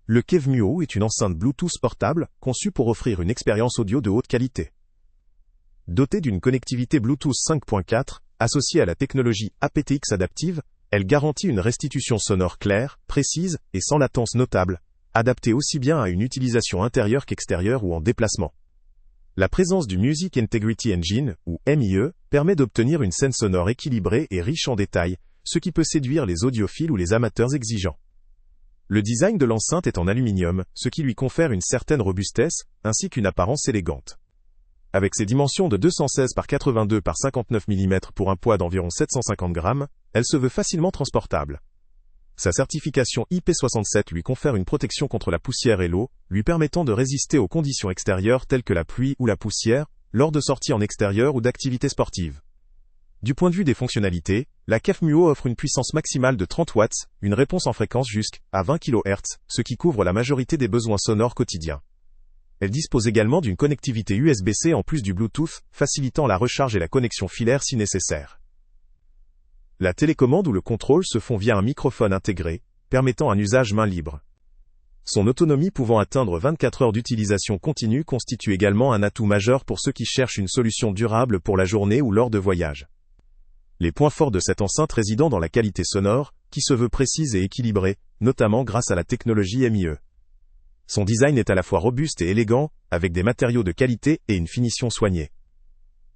Le Kef Muo est une enceinte Bluetooth portable conçue pour offrir une expérience audio de haute qualité. Dotée d'une connectivité Bluetooth 5.4, associée à la technologie aptX adaptive, elle garantit une restitution sonore claire, précise et sans latence notable, adaptée aussi bien à une utilisation intérieure qu'extérieure ou en déplacement. La présence du Music Integrity Engine, ou MIE, permet d'obtenir une scène sonore équilibrée et riche en détails, ce qui peut séduire les audiophiles ou les amateurs exigeants. Le design de l'enceinte est en aluminium, ce qui lui confère une certaine robustesse, ainsi qu'une apparence élégante. Avec ses dimensions de 216 par 82 par 59 mm pour un poids d'environ 750 grammes, elle se veut facilement transportable. Sa certification IP67 lui confère une protection contre la poussière et l'eau, lui permettant de résister aux conditions extérieures telles que la pluie ou la poussière, lors de sorties en extérieur ou d'activités sportives. Du point de vue des fonctionnalités, la Kef Muo offre une puissance maximale de 30 watts, une réponse en fréquence jusqu'à 20 kHz, ce qui couvre la majorité des besoins sonores quotidiens. Elle dispose également d'une connectivité USB-C en plus du Bluetooth, facilitant la recharge et la connexion filaire si nécessaire. La télécommande ou le contrôle se font via un microphone intégré, permettant un usage main libre. Son autonomie pouvant atteindre 24 heures d'utilisation continue constitue également un atout majeur pour ceux qui cherchent une solution durable pour la journée ou lors de voyages. Les points forts de cette enceinte résident dans la qualité sonore, qui se veut précise et équilibrée, notamment grâce à la technologie MIE. Son design est à la fois robuste et élégant, avec des matériaux de qualité et une finition soignée.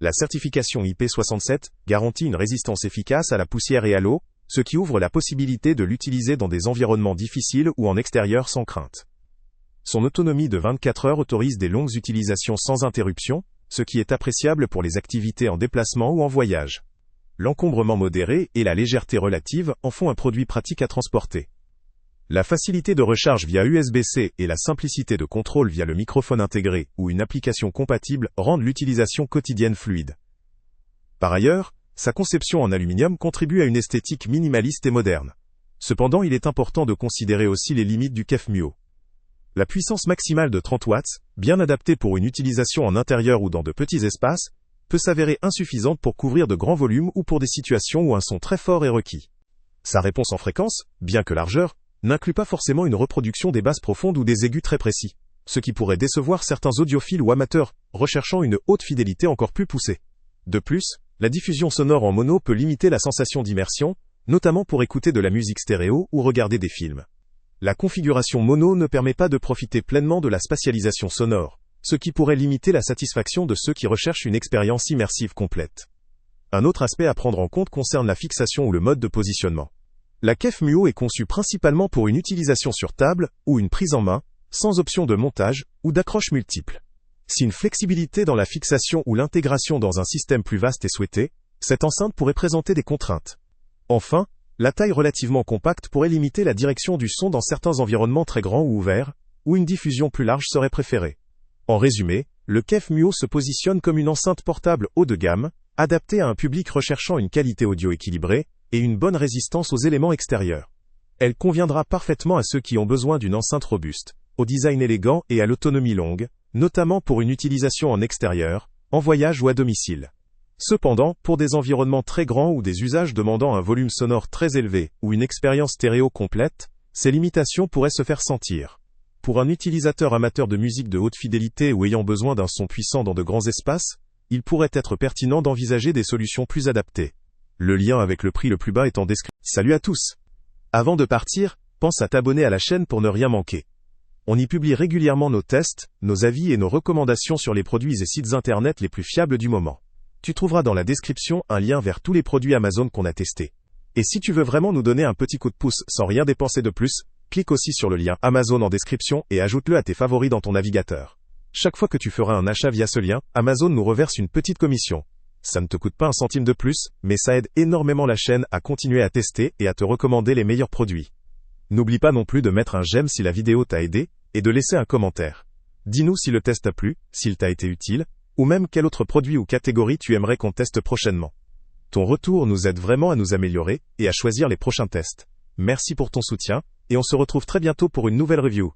La certification IP67 garantit une résistance efficace à la poussière et à l'eau, ce qui ouvre la possibilité de l'utiliser dans des environnements difficiles ou en extérieur sans crainte. Son autonomie de 24 heures autorise des longues utilisations sans interruption, ce qui est appréciable pour les activités en déplacement ou en voyage. L'encombrement modéré et la légèreté relative en font un produit pratique à transporter. La facilité de recharge via USB-C et la simplicité de contrôle via le microphone intégré ou une application compatible rendent l'utilisation quotidienne fluide. Par ailleurs, sa conception en aluminium contribue à une esthétique minimaliste et moderne. Cependant, il est important de considérer aussi les limites du Kef Muo. La puissance maximale de 30 watts, bien adaptée pour une utilisation en intérieur ou dans de petits espaces, peut s'avérer insuffisante pour couvrir de grands volumes ou pour des situations où un son très fort est requis. Sa réponse en fréquence, bien que largeur, n'inclut pas forcément une reproduction des basses profondes ou des aigus très précis, ce qui pourrait décevoir certains audiophiles ou amateurs, recherchant une haute fidélité encore plus poussée. De plus, la diffusion sonore en mono peut limiter la sensation d'immersion, notamment pour écouter de la musique stéréo ou regarder des films. La configuration mono ne permet pas de profiter pleinement de la spatialisation sonore, ce qui pourrait limiter la satisfaction de ceux qui recherchent une expérience immersive complète. Un autre aspect à prendre en compte concerne la fixation ou le mode de positionnement. La Kef Muo est conçue principalement pour une utilisation sur table ou une prise en main, sans option de montage ou d'accroche multiple. Si une flexibilité dans la fixation ou l'intégration dans un système plus vaste est souhaitée, cette enceinte pourrait présenter des contraintes. Enfin, la taille relativement compacte pourrait limiter la direction du son dans certains environnements très grands ou ouverts, où une diffusion plus large serait préférée. En résumé, le Kef Muo se positionne comme une enceinte portable haut de gamme, adaptée à un public recherchant une qualité audio équilibrée et une bonne résistance aux éléments extérieurs. Elle conviendra parfaitement à ceux qui ont besoin d'une enceinte robuste, au design élégant et à l'autonomie longue, notamment pour une utilisation en extérieur, en voyage ou à domicile. Cependant, pour des environnements très grands ou des usages demandant un volume sonore très élevé ou une expérience stéréo complète, ces limitations pourraient se faire sentir. Pour un utilisateur amateur de musique de haute fidélité ou ayant besoin d'un son puissant dans de grands espaces, il pourrait être pertinent d'envisager des solutions plus adaptées. Le lien avec le prix le plus bas est en description. Salut à tous! Avant de partir, pense à t'abonner à la chaîne pour ne rien manquer. On y publie régulièrement nos tests, nos avis et nos recommandations sur les produits et sites internet les plus fiables du moment. Tu trouveras dans la description un lien vers tous les produits Amazon qu'on a testés. Et si tu veux vraiment nous donner un petit coup de pouce sans rien dépenser de plus, clique aussi sur le lien Amazon en description et ajoute-le à tes favoris dans ton navigateur. Chaque fois que tu feras un achat via ce lien, Amazon nous reverse une petite commission. Ça ne te coûte pas un centime de plus, mais ça aide énormément la chaîne à continuer à tester et à te recommander les meilleurs produits. N'oublie pas non plus de mettre un j'aime si la vidéo t'a aidé, et de laisser un commentaire. Dis-nous si le test t'a plu, s'il t'a été utile, ou même quel autre produit ou catégorie tu aimerais qu'on teste prochainement. Ton retour nous aide vraiment à nous améliorer et à choisir les prochains tests. Merci pour ton soutien, et on se retrouve très bientôt pour une nouvelle review.